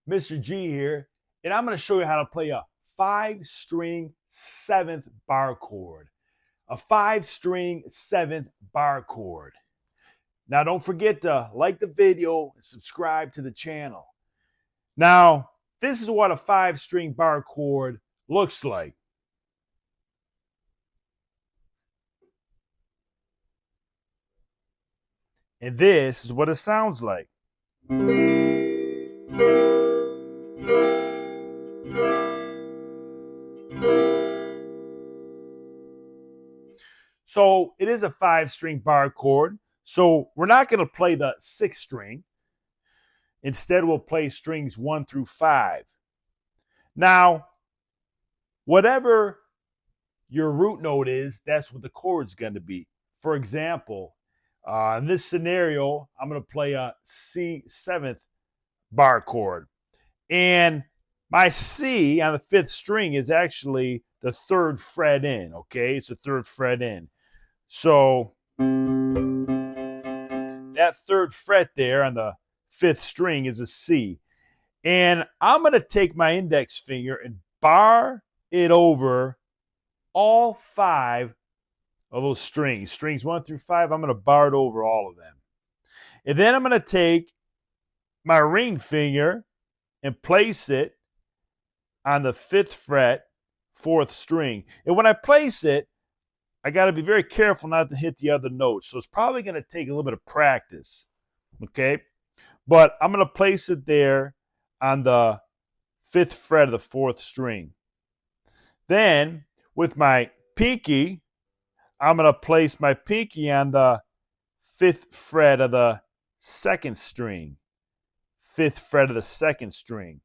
Mr. G here, and I'm going to show you how to play a 5-string 7th bar chord. A 5-string 7th bar chord. Now, don't forget to like the video and subscribe to the channel. Now, this is what a 5-string bar chord looks like. And this is what it sounds like. So it is a 5-string bar chord. So we're not going to play the 6th string. Instead, we'll play strings 1 through 5. Now, whatever your root note is, that's what the chord's going to be. For example, in this scenario, I'm going to play a C 7th bar chord. And my C on the 5th string is actually the 3rd fret in, okay? It's the 3rd fret in. So that 3rd fret there on the 5th string is a C. And I'm going to take my index finger and bar it over all 5 of those strings. Strings 1 through 5, I'm going to bar it over all of them. And then I'm going to take my ring finger and place it on the 5th fret, 4th string. And when I place it, I got to be very careful not to hit the other notes. So it's probably going to take a little bit of practice, okay? But I'm going to place it there on the 5th fret of the 4th string. Then, with my pinky, I'm going to place my pinky on the 5th fret of the 2nd string. 5th fret of the 2nd string.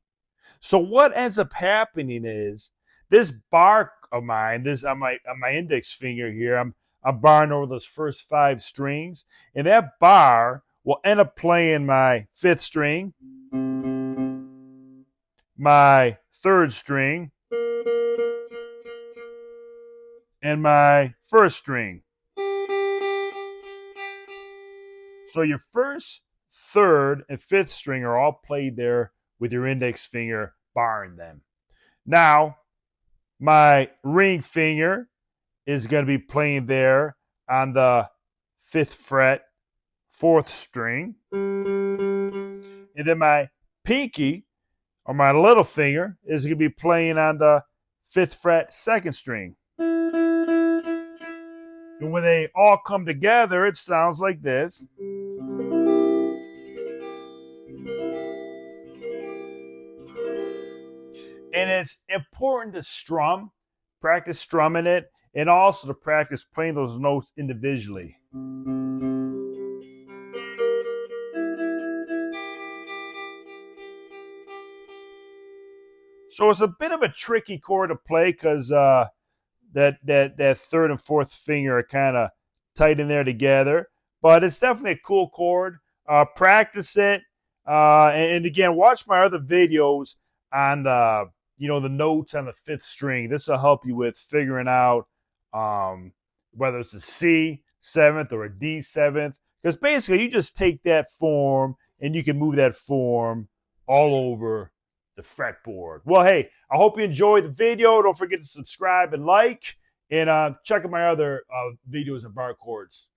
So what ends up happening is this bar of mine, this on my index finger here, I'm barring over those first 5 strings, and that bar will end up playing my 5th string, my 3rd string, and my 1st string. So your 1st, 3rd, and 5th string are all played there with your index finger barring them. Now, my ring finger is going to be playing there on the 5th fret, 4th string. And then my pinky, or my little finger, is going to be playing on the 5th fret, 2nd string. And when they all come together, it sounds like this. And it's important to strum, practice strumming it, and also to practice playing those notes individually. So it's a bit of a tricky chord to play because that 3rd and 4th finger are kind of tight in there together. But it's definitely a cool chord. Practice it. And again, watch my other videos on the notes on the 5th string. This will help you with figuring out whether it's a C 7th or a D 7th. Because basically, you just take that form and you can move that form all over the fretboard. Well, hey, I hope you enjoyed the video. Don't forget to subscribe and like. And check out my other videos and bar chords.